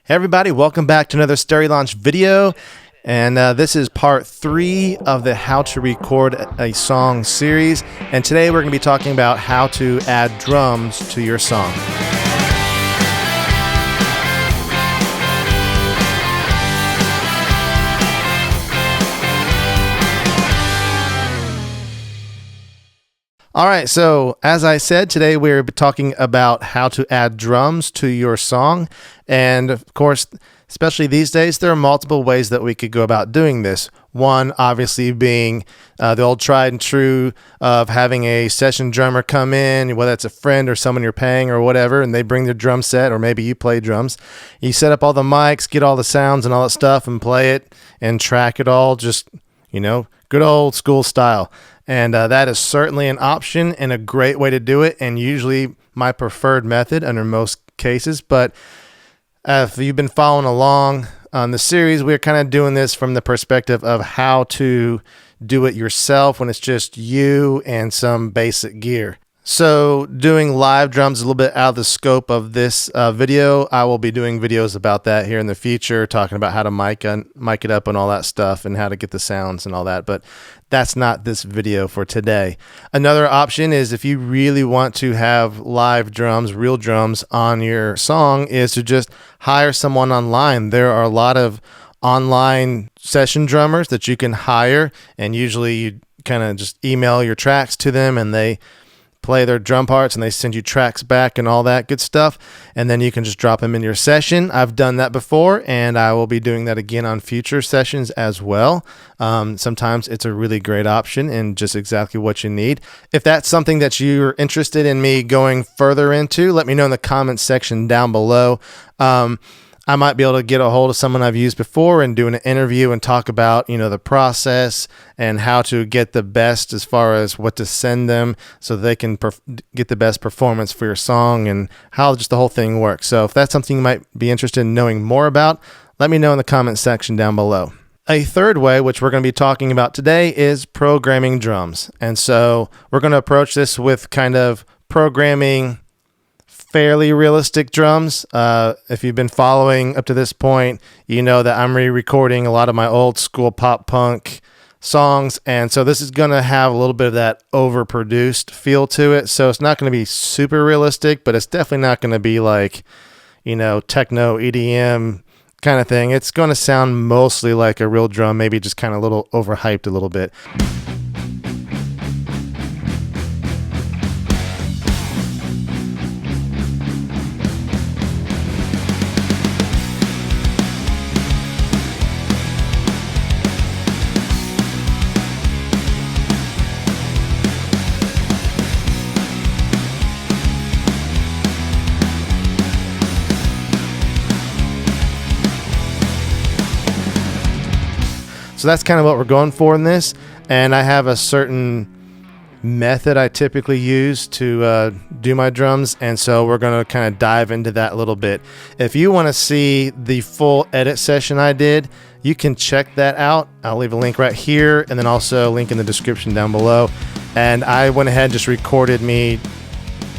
Hey everybody, welcome back to another Stereo Launch video, and this is part 3 of the How to Record a Song series, and today we're going to be talking about how to add drums to your song. Alright, so as I said, today we're talking about how to add drums to your song. And of course, especially these days, there are multiple ways that we could go about doing this. One, obviously, being the old tried and true of having a session drummer come in, whether it's a friend or someone you're paying or whatever, and they bring their drum set, or maybe you play drums. You set up all the mics, get all the sounds and all that stuff, and play it and track it all, just, good old school style. And that is certainly an option and a great way to do it, and usually my preferred method under most cases. But if you've been following along on the series, we're kind of doing this from the perspective of how to do it yourself when it's just you and some basic gear. So doing live drums is a little bit out of the scope of this video. I will be doing videos about that here in the future, talking about how to mic it up and all that stuff and how to get the sounds and all that, but that's not this video for today. Another option is if you really want to have live drums, real drums on your song, is to just hire someone online. There are a lot of online session drummers that you can hire, and usually you kind of just email your tracks to them and they play their drum parts and they send you tracks back and all that good stuff, and then you can just drop them in your session. I've done that before, and I will be doing that again on future sessions as well. Sometimes it's a really great option and just exactly what you need. If that's something that you're interested in me going further into, let me know in the comments section down below. I might be able to get a hold of someone I've used before and do an interview and talk about, the process and how to get the best as far as what to send them so they can get the best performance for your song and how just the whole thing works. So if that's something you might be interested in knowing more about, let me know in the comment section down below. A third way, which we're going to be talking about today, is programming drums. And so we're going to approach this with kind of programming fairly realistic drums. If you've been following up to this point, you know that I'm re-recording a lot of my old school pop punk songs, and so this is going to have a little bit of that overproduced feel to it. So it's not going to be super realistic, but it's definitely not going to be like, techno EDM kind of thing. It's going to sound mostly like a real drum, maybe just kind of a little overhyped a little bit. So that's kind of what we're going for in this, and I have a certain method I typically use to do my drums, and so we're going to kind of dive into that a little bit. If you want to see the full edit session I did, you can check that out. I'll leave a link right here, and then also a link in the description down below. And I went ahead and just recorded me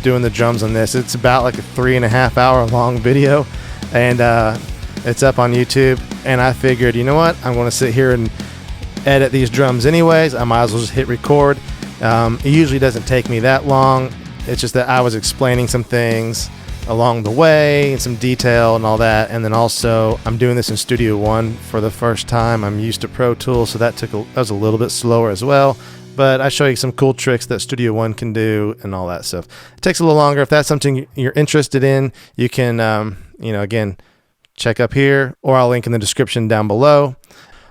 doing the drums on this. It's about like a 3.5 hour long video, and it's up on YouTube, and I figured, you know what, I'm going to sit here and edit these drums anyways. I might as well just hit record. It usually doesn't take me that long. It's just that I was explaining some things along the way and some detail and all that, and then also I'm doing this in Studio One for the first time. I'm used to Pro Tools, so that was a little bit slower as well, but I show you some cool tricks that Studio One can do and all that stuff. It takes a little longer. If that's something you're interested in, you can again, check up here, or I'll link in the description down below.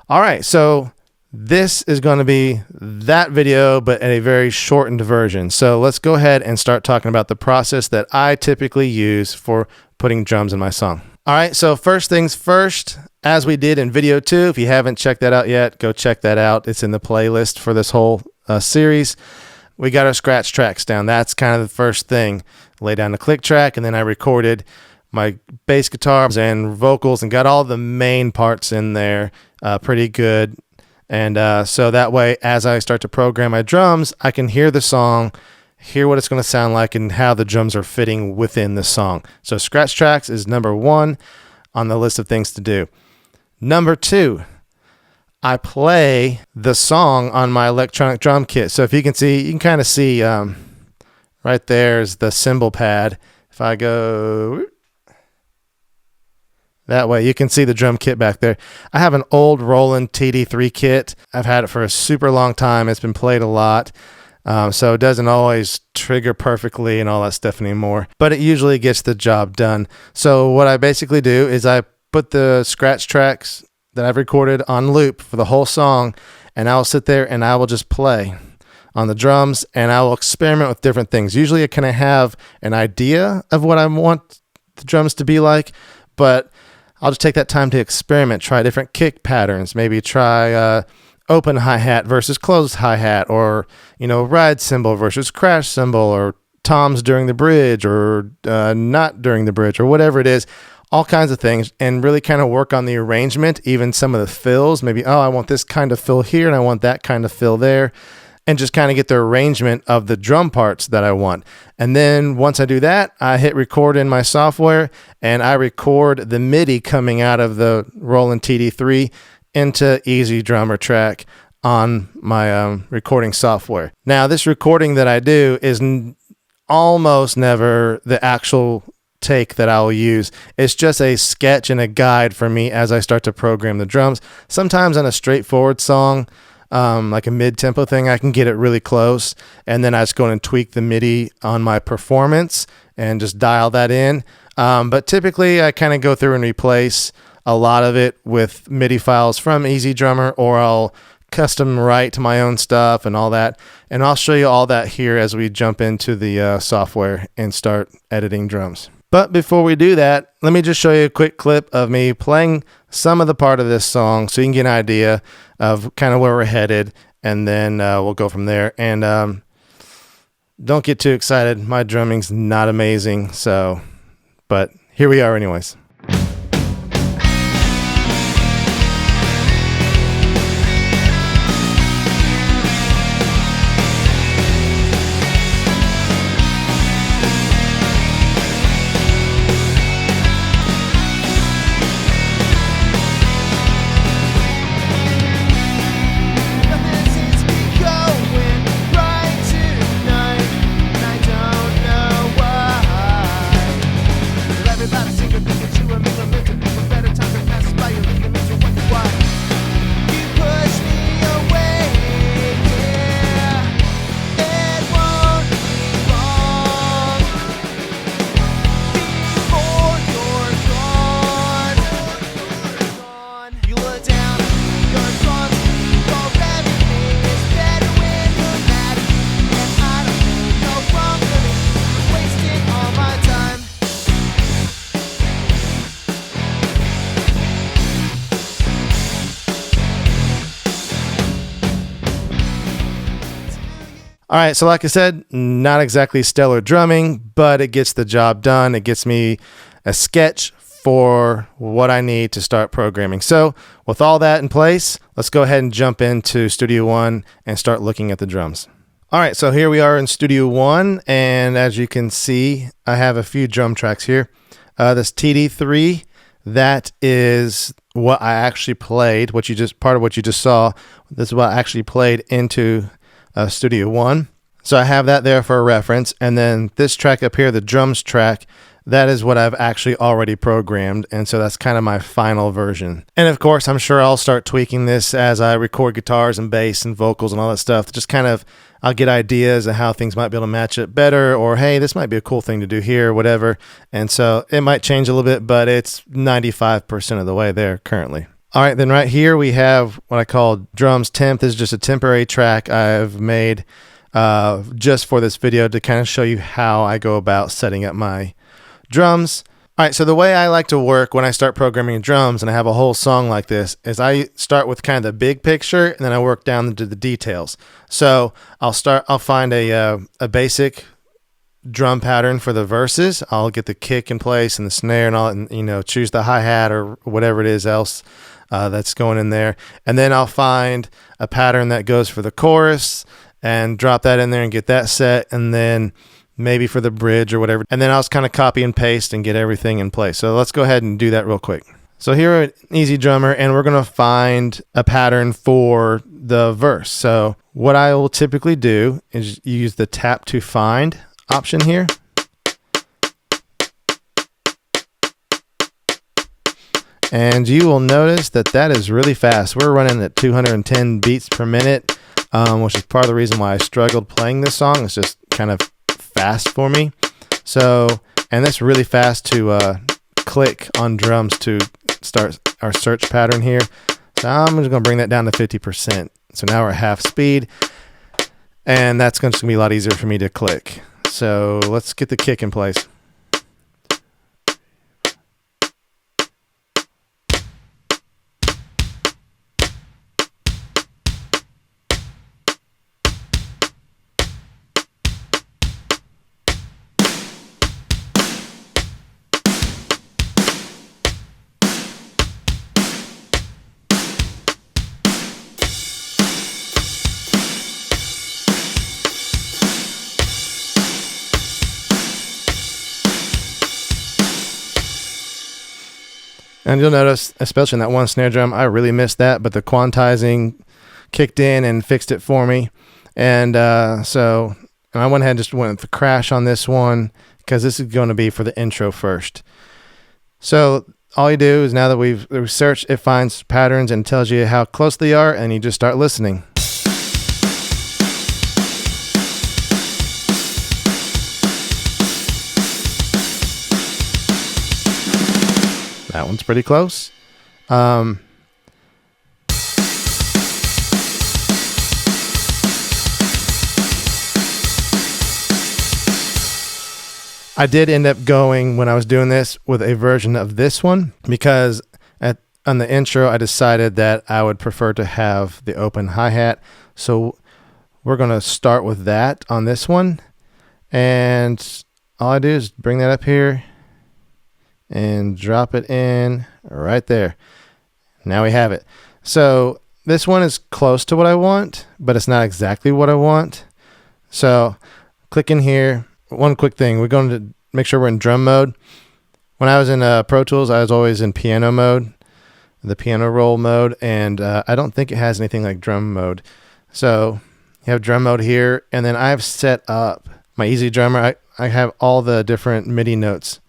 All right, so this is going to be that video, but in a very shortened version. So let's go ahead and start talking about the process that I typically use for putting drums in my song. All right, so first things first, as we did in video 2, if you haven't checked that out yet, go check that out. It's in the playlist for this whole series. We got our scratch tracks down. That's kind of the first thing. Lay down the click track, and then I recorded my bass guitars and vocals and got all the main parts in there pretty good. And so that way, as I start to program my drums, I can hear the song, hear what it's going to sound like, and how the drums are fitting within the song. So scratch tracks is number one. on the list of things to do. Number 2, I play the song on my electronic drum kit. So if you can see, you can kind of see right there's the cymbal pad. If I go that way, you can see the drum kit back there. I have an old Roland TD3 kit. I've had it for a super long time. It's been played a lot. So it doesn't always trigger perfectly and all that stuff anymore, but it usually gets the job done. So what I basically do is I put the scratch tracks that I've recorded on loop for the whole song, and I'll sit there and I will just play on the drums, and I will experiment with different things. Usually I kind of have an idea of what I want the drums to be like, but I'll just take that time to experiment, try different kick patterns, maybe try open hi-hat versus closed hi-hat, or, ride cymbal versus crash cymbal, or toms during the bridge, or not during the bridge, or whatever it is. All kinds of things, and really kind of work on the arrangement, even some of the fills. Maybe, I want this kind of fill here and I want that kind of fill there, and just kind of get the arrangement of the drum parts that I want. And then once I do that, I hit record in my software, and I record the MIDI coming out of the Roland TD3 into EZdrummer track on my recording software. Now, this recording that I do is almost never the actual take that I will use. It's just a sketch and a guide for me as I start to program the drums. Sometimes on a straightforward song, like a mid-tempo thing, I can get it really close, and then I just go in and tweak the MIDI on my performance and just dial that in. But typically I kind of go through and replace a lot of it with MIDI files from EZdrummer, or I'll custom write my own stuff and all that. And I'll show you all that here as we jump into the software and start editing drums. But before we do that, let me just show you a quick clip of me playing some of the part of this song so you can get an idea of kind of where we're headed, and then we'll go from there. And don't get too excited. My drumming's not amazing, but here we are anyways. All right, so like I said, not exactly stellar drumming, but it gets the job done. It gets me a sketch for what I need to start programming. So with all that in place, let's go ahead and jump into Studio One and start looking at the drums. All right, so here we are in Studio One, and as you can see, I have a few drum tracks here. This TD3, that is what I actually played, part of what you just saw. This is what I actually played into Studio One. So I have that there for a reference. And then this track up here, the drums track, that is what I've actually already programmed. And so that's kind of my final version. And of course, I'm sure I'll start tweaking this as I record guitars and bass and vocals and all that stuff. Just kind of, I'll get ideas of how things might be able to match it better, or hey, this might be a cool thing to do here, whatever. And so it might change a little bit, but it's 95% of the way there currently. All right, then right here we have what I call drums temp. This is just a temporary track I've made just for this video to kind of show you how I go about setting up my drums. All right, so the way I like to work when I start programming drums and I have a whole song like this is I start with kind of the big picture, and then I work down into the details. So I'll find a basic drum pattern for the verses. I'll get the kick in place and the snare and all, and choose the hi-hat or whatever it is else that's going in there. And then I'll find a pattern that goes for the chorus and drop that in there and get that set. And then maybe for the bridge or whatever. And then I'll just kind of copy and paste and get everything in place. So let's go ahead and do that real quick. So here at EZdrummer, and we're going to find a pattern for the verse. So what I will typically do is use the tap to find option here. And you will notice that that is really fast. We're running at 210 beats per minute, which is part of the reason why I struggled playing this song. It's just kind of fast for me. So, and that's really fast to click on drums to start our search pattern here. So I'm just going to bring that down to 50%. So now we're at half speed, and that's just going to be a lot easier for me to click. So let's get the kick in place. And you'll notice, especially in that one snare drum, I really missed that, but the quantizing kicked in and fixed it for me. And so I went ahead and just went with the crash on this one, because this is going to be for the intro first. So all you do is, now that we've searched, it finds patterns and tells you how close they are, and you just start listening. That one's pretty close. I did end up going, when I was doing this, with a version of this one, because on the intro I decided that I would prefer to have the open hi-hat. So we're going to start with that on this one, and all I do is bring that up here and drop it in right there. Now we have it. So this one is close to what I want, but it's not exactly what I want. So click in here. One quick thing, we're going to make sure we're in drum mode. When I was in Pro Tools, I was always in piano mode, the piano roll mode, and I don't think it has anything like drum mode. So you have drum mode here, and then I've set up my EZdrummer. I have all the different MIDI notes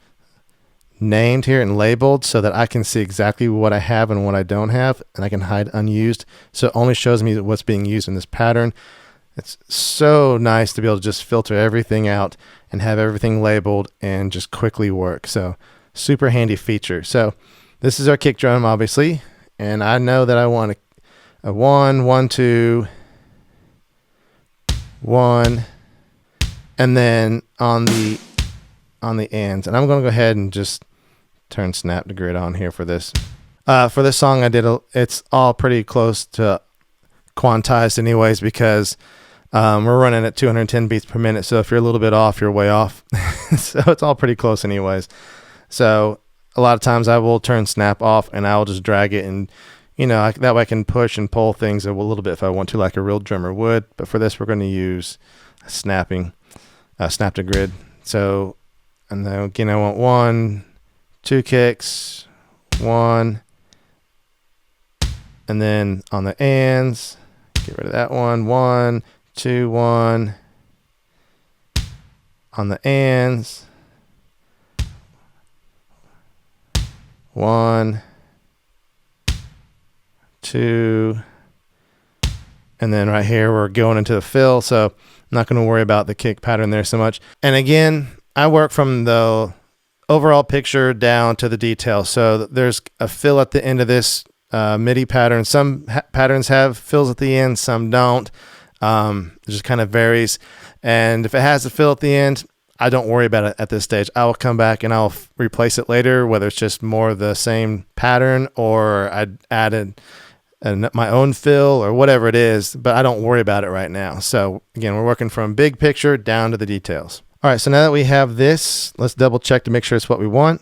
named here and labeled so that I can see exactly what I have and what I don't have, and I can hide unused, so it only shows me what's being used in this pattern. It's so nice to be able to just filter everything out and have everything labeled and just quickly work. So super handy feature. So this is our kick drum, obviously, and I know that I want a 1, 1, 2, 1, and then on the ends. And I'm going to go ahead and just turn snap to grid on here for this. For this song, it's all pretty close to quantized anyways, because we're running at 210 beats per minute. So if you're a little bit off, you're way off. So it's all pretty close anyways. So a lot of times I will turn snap off, and I'll just drag it, and that way I can push and pull things a little bit if I want to, like a real drummer would. But for this, we're going to use snap to grid. So, and then again, I want 1, 2 kicks, 1, and then on the ends, get rid of that one, 1, 2, 1, on the ends, 1, 2, and then right here we're going into the fill, so I'm not going to worry about the kick pattern there so much. And again, I work from the overall picture down to the detail. So there's a fill at the end of this MIDI pattern. Some patterns have fills at the end, some don't. It just kind of varies. And if it has a fill at the end, I don't worry about it at this stage. I will come back and I'll replace it later, whether it's just more of the same pattern or I added my own fill or whatever it is, but I don't worry about it right now. So again, we're working from big picture down to the details. All right, so now that we have this, let's double check to make sure it's what we want.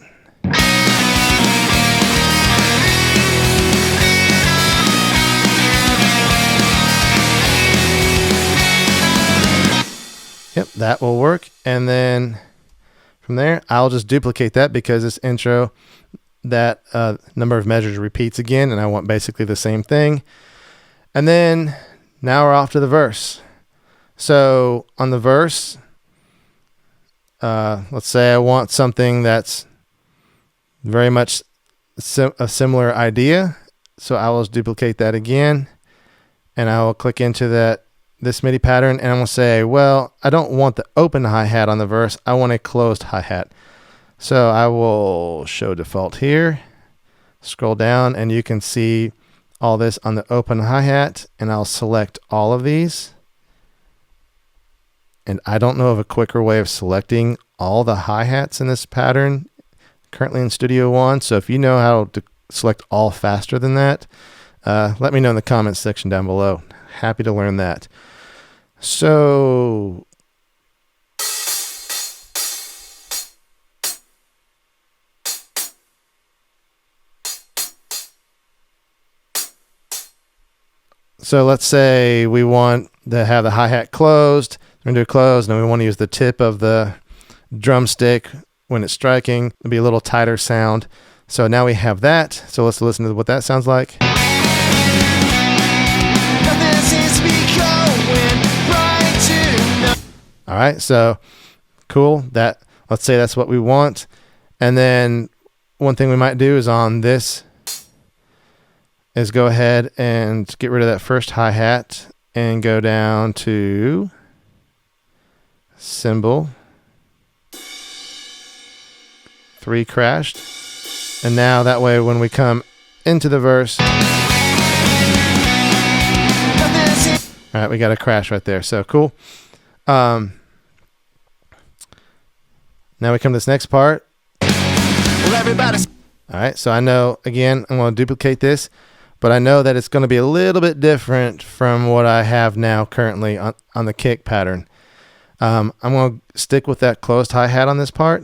Yep, that will work. And then from there, I'll just duplicate that because this intro, that number of measures repeats again, and I want basically the same thing. And then now we're off to the verse. So on the verse, let's say I want something that's very much a similar idea. So I will just duplicate that again, and I will click into this MIDI pattern, and I'm going to say, well, I don't want the open hi-hat on the verse. I want a closed hi-hat. So I will show default here, scroll down, and you can see all this on the open hi-hat, and I'll select all of these. And I don't know of a quicker way of selecting all the hi-hats in this pattern currently in Studio One. So if you know how to select all faster than that, let me know in the comments section down below. Happy to learn that. So let's say we want to have the hi-hat closed. We're going to do closed, and we want to use the tip of the drumstick when it's striking. It'll be a little tighter sound. So now we have that. So let's listen to what that sounds like. All right, so cool. Let's say that's what we want. And then one thing we might do is on this is go ahead and get rid of that first hi-hat and go down to cymbal, 3 crashed. And now that way when we come into the verse, all right, we got a crash right there. So cool. Now we come to this next part. All right, so I know, again, I'm going to duplicate this, but I know that it's going to be a little bit different from what I have now currently on the kick pattern. I'm going to stick with that closed hi-hat on this part.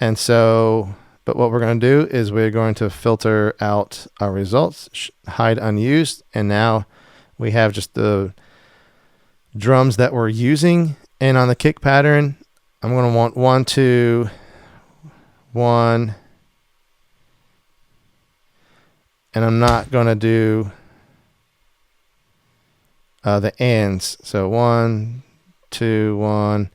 And so, but what we're going to do is we're going to filter out our results, hide unused, and now we have just the drums that we're using. And on the kick pattern, I'm going to want 1, 2, 1, and I'm not going to do the ends. So 1, 2, 1.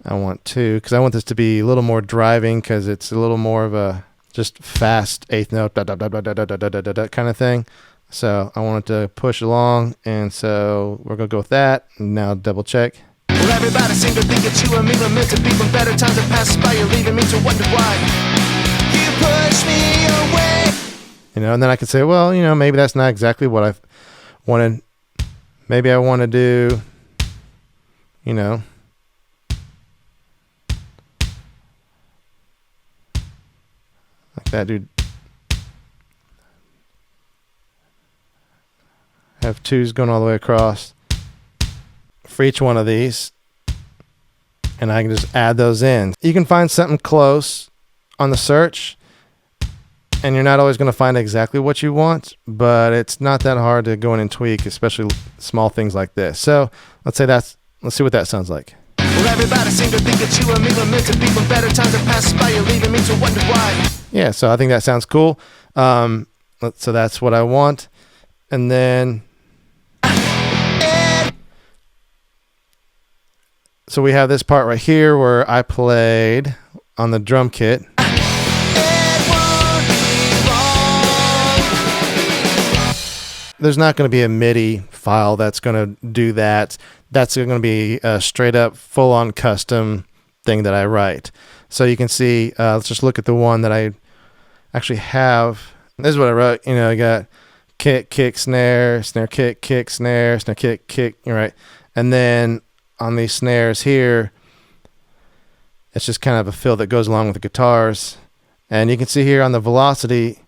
I want 2 because I want this to be a little more driving because it's a little more of a just fast eighth note kind of thing. So I want it to push along, and so we're going to go with that. Now double check. Well, everybody seem to think that you and me were meant to be. When better times have passed by, you're leaving me to wonder why you push me away. You know, and then I could say, well, you know, maybe that's not exactly what I wanted. Maybe I want to do, you know, like that, dude. Have 2s going all the way across for each one of these, and I can just add those in. You can find something close on the search, and you're not always going to find exactly what you want, but it's not that hard to go in and tweak, especially small things like this. So let's see what that sounds like. Well, everybody seem to think that you and me were meant to be. When better times have passed by, you're leaving me to wonder why. Yeah, so I think that sounds cool. So that's what I want. And then so we have this part right here where I played on the drum kit. There's not going to be a MIDI file that's going to do that. That's going to be a straight up full on custom thing that I write. So you can see, let's just look at the one that I actually have. This is what I wrote. You know, I got kick, kick, snare, snare, kick, snare, snare, kick, right? And then on these snares here, it's just kind of a fill that goes along with the guitars. And you can see here on the velocity,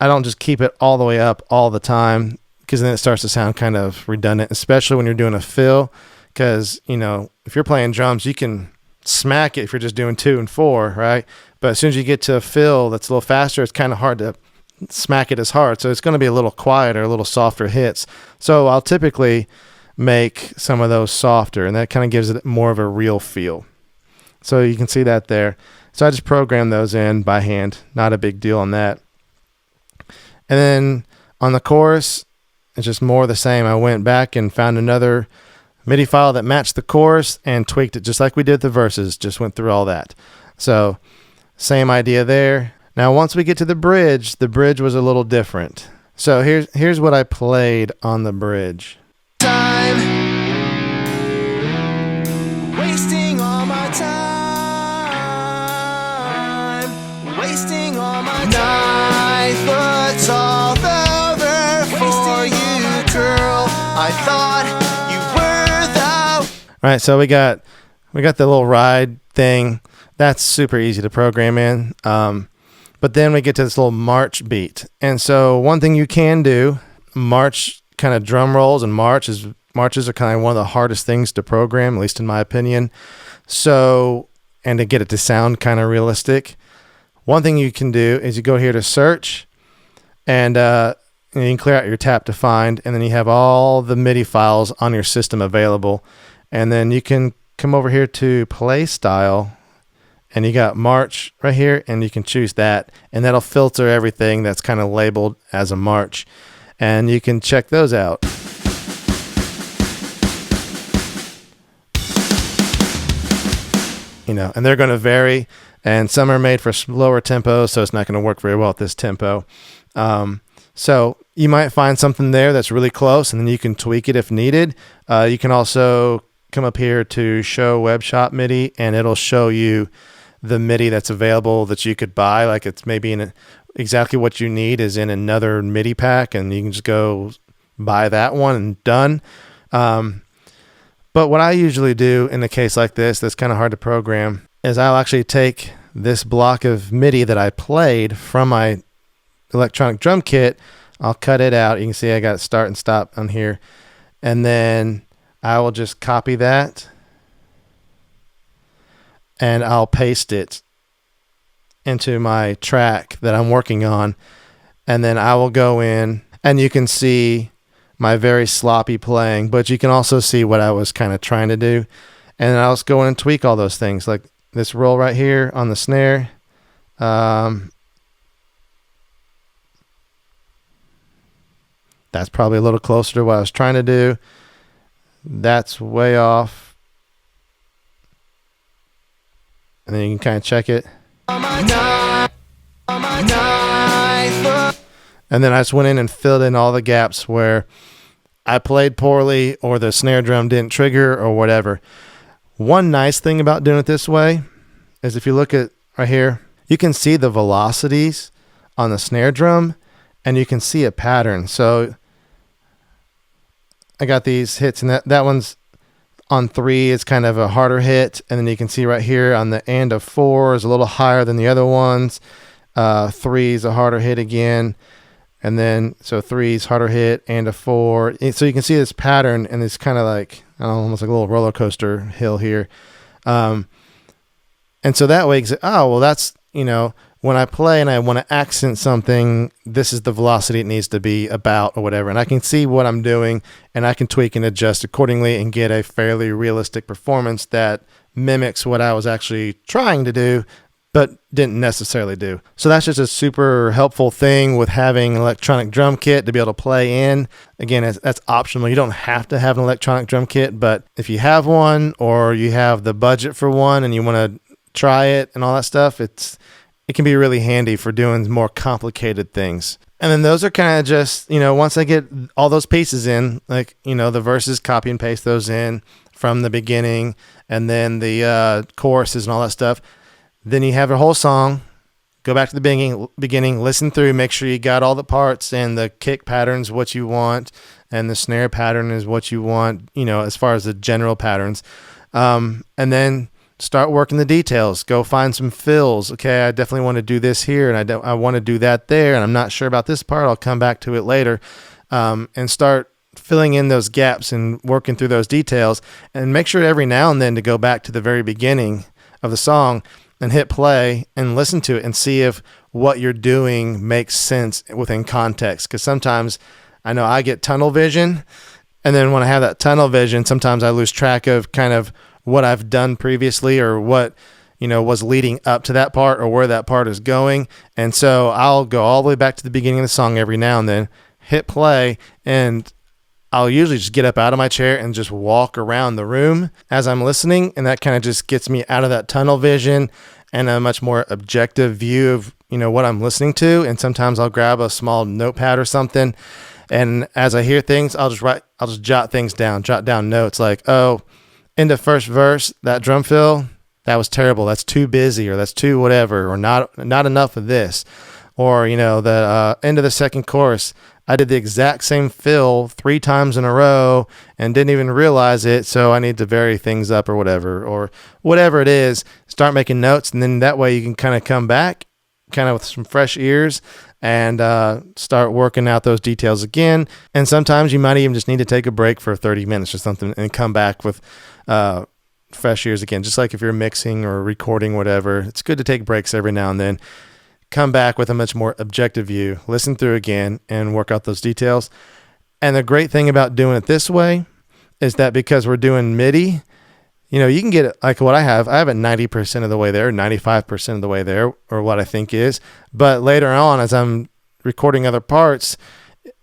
I don't just keep it all the way up all the time because then it starts to sound kind of redundant, especially when you're doing a fill. Because, you know, if you're playing drums, you can smack it if you're just doing 2 and 4, right? But as soon as you get to a fill that's a little faster, it's kind of hard to smack it as hard. So it's going to be a little quieter, a little softer hits. So I'll typically make some of those softer, and that kind of gives it more of a real feel. So you can see that there. So I just programmed those in by hand. Not a big deal on that. And then on the chorus, it's just more of the same. I went back and found another MIDI file that matched the chorus and tweaked it just like we did the verses. Just went through all that. So same idea there. Now once we get to the bridge was a little different. So here's what I played on the bridge. Time, wasting all my time, wasting all my time. It's all over for you, girl. I thought you were the. All right, so we got the little ride thing. That's super easy to program in. But then we get to this little march beat. And so one thing you can do, march kind of drum rolls and marches are kind of one of the hardest things to program, at least in my opinion. So, and to get it to sound kind of realistic, one thing you can do is you go here to search, and you can clear out your tap to find, and then you have all the MIDI files on your system available. And then you can come over here to play style, and you got march right here, and you can choose that, and that'll filter everything that's kind of labeled as a march, and you can check those out. You know, and they're going to vary, and some are made for slower tempo, so it's not going to work very well at this tempo. So you might find something there that's really close, and then you can tweak it if needed. You can also come up here to show web shop MIDI, and it'll show you the MIDI that's available that you could buy. Like it's maybe in exactly what you need is in another MIDI pack, and you can just go buy that one and done. But what I usually do in a case like this that's kind of hard to program is I'll actually take this block of MIDI that I played from my electronic drum kit. I'll cut it out. You can see I got start and stop on here, and then I will just copy that and I'll paste it into my track that I'm working on. And then I will go in, and you can see my very sloppy playing, but you can also see what I was kind of trying to do. And I'll just go in and tweak all those things, like this roll right here on the snare. That's probably a little closer to what I was trying to do. That's way off. And then you can kind of check it. And then I just went in and filled in all the gaps where I played poorly or the snare drum didn't trigger or whatever. One nice thing about doing it this way is if you look at right here, you can see the velocities on the snare drum, and you can see a pattern. So I got these hits, and that one's on 3, it's kind of a harder hit, and then you can see right here on the end of 4 is a little higher than the other ones. 3 is a harder hit again, and then so 3 is harder hit and a 4. So you can see this pattern, and it's kind of like almost like a little roller coaster hill here. And so that way, that's, when I play and I want to accent something, this is the velocity it needs to be about or whatever. And I can see what I'm doing, and I can tweak and adjust accordingly and get a fairly realistic performance that mimics what I was actually trying to do, but didn't necessarily do. So that's just a super helpful thing with having an electronic drum kit to be able to play in. Again, that's optional. You don't have to have an electronic drum kit, but if you have one or you have the budget for one and you want to try it and all that stuff, it can be really handy for doing more complicated things. And then those are kind of just, once I get all those pieces in, like, the verses, copy and paste those in from the beginning, and then the choruses and all that stuff. Then you have a whole song, go back to the beginning, listen through, make sure you got all the parts, and the kick pattern's what you want, and the snare pattern is what you want, as far as the general patterns. And then start working the details. Go find some fills. Okay, I definitely want to do this here, and I want to do that there, and I'm not sure about this part. I'll come back to it later, and start filling in those gaps and working through those details. And make sure every now and then to go back to the very beginning of the song and hit play and listen to it and see if what you're doing makes sense within context. Because sometimes I know I get tunnel vision, And then when I have that tunnel vision, sometimes I lose track of kind of what I've done previously, or what, was leading up to that part, or where that part is going. And so I'll go all the way back to the beginning of the song every now and then, hit play, and I'll usually just get up out of my chair and just walk around the room as I'm listening. And that kind of just gets me out of that tunnel vision and a much more objective view of, what I'm listening to. And sometimes I'll grab a small notepad or something. And as I hear things, I'll just jot things down, jot down notes like, oh, in the first verse, that drum fill, that was terrible. That's too busy, or that's too whatever, or not enough of this. Or, the end of the second chorus, I did the exact same fill 3 times in a row and didn't even realize it, so I need to vary things up, or whatever it is. Start making notes, and then that way you can kind of come back kind of with some fresh ears and start working out those details again. And sometimes you might even just need to take a break for 30 minutes or something and come back with fresh ears again. Just like if you're mixing or recording, whatever, it's good to take breaks every now and then. Come back with a much more objective view, listen through again, and work out those details. And the great thing about doing it this way is that because we're doing MIDI, you can get it like what I have it 90% of the way there, 95% of the way there, or what I think is. But later on, as I'm recording other parts,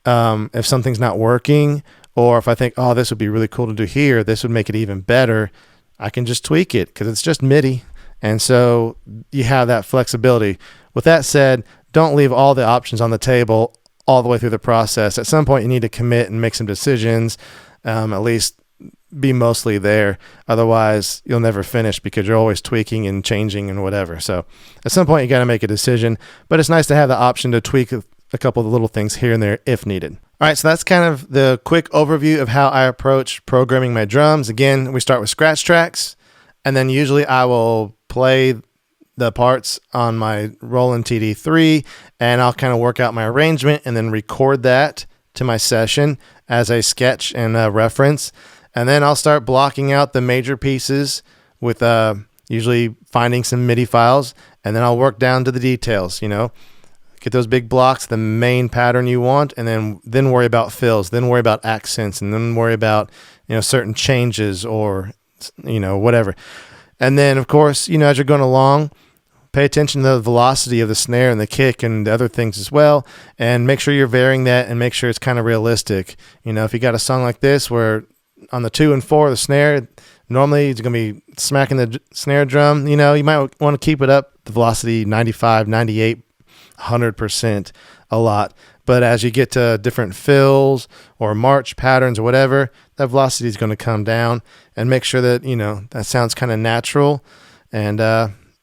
if something's not working, or if I think, oh, this would be really cool to do here, this would make it even better, I can just tweak it because it's just MIDI. And so you have that flexibility. With that said, don't leave all the options on the table all the way through the process. At some point, you need to commit and make some decisions, at least be mostly there. Otherwise, you'll never finish because you're always tweaking and changing and whatever. So at some point, you got to make a decision. But it's nice to have the option to tweak a couple of the little things here and there if needed. All right, so that's kind of the quick overview of how I approach programming my drums. Again, we start with scratch tracks, and then usually I will play the parts on my Roland TD3, and I'll kind of work out my arrangement and then record that to my session as a sketch and a reference. And then I'll start blocking out the major pieces with usually finding some MIDI files, and then I'll work down to the details, get those big blocks, the main pattern you want, and then worry about fills, then worry about accents, and then worry about, certain changes or, whatever. And then, of course, as you're going along, pay attention to the velocity of the snare and the kick and the other things as well, and make sure you're varying that and make ssure it's kind of realistic. If you got a song like this where on the 2 and 4, the snare, normally it's going to be smacking the snare drum, you might want to keep it up, the velocity 95, 98, 100% a lot. But as you get to different fills or march patterns or whatever, that velocity is going to come down, and make sure that, that sounds kind of natural, and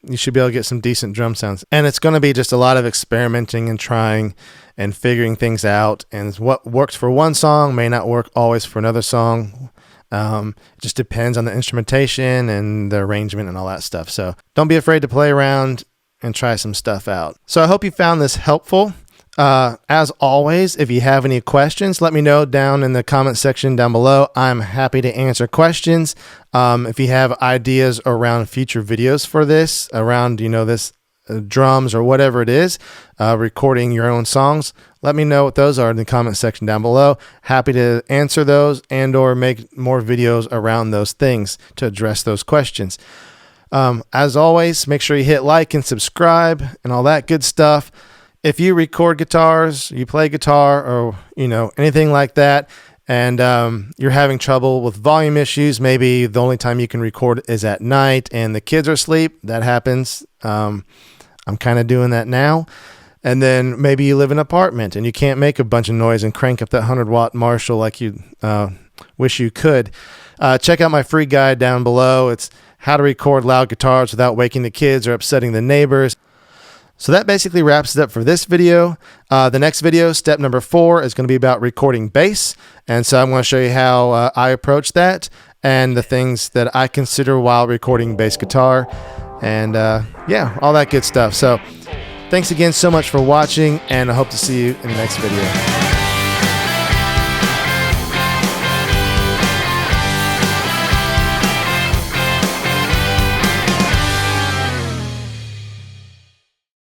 you should be able to get some decent drum sounds. And it's going to be just a lot of experimenting and trying and figuring things out. And what works for one song may not work always for another song. It just depends on the instrumentation and the arrangement and all that stuff. So don't be afraid to play around and try some stuff out. So I hope you found this helpful. As always, if you have any questions, let me know down in the comment section down below. I'm happy to answer questions. If you have ideas around future videos for this, around, this drums or whatever it is, recording your own songs, let me know what those are in the comment section down below. Happy to answer those and or make more videos around those things to address those questions. As always, make sure you hit like and subscribe and all that good stuff. If you record guitars, you play guitar, or anything like that, and you're having trouble with volume issues, maybe the only time you can record is at night and the kids are asleep, that happens. I'm kind of doing that now. And then maybe you live in an apartment and you can't make a bunch of noise and crank up that 100-watt Marshall like you wish you could. Check out my free guide down below. It's how to record loud guitars without waking the kids or upsetting the neighbors. So that basically wraps it up for this video. The next video, step number 4, is going to be about recording bass. And so I'm going to show you how I approach that and the things that I consider while recording bass guitar. And yeah, all that good stuff. So thanks again so much for watching, and I hope to see you in the next video.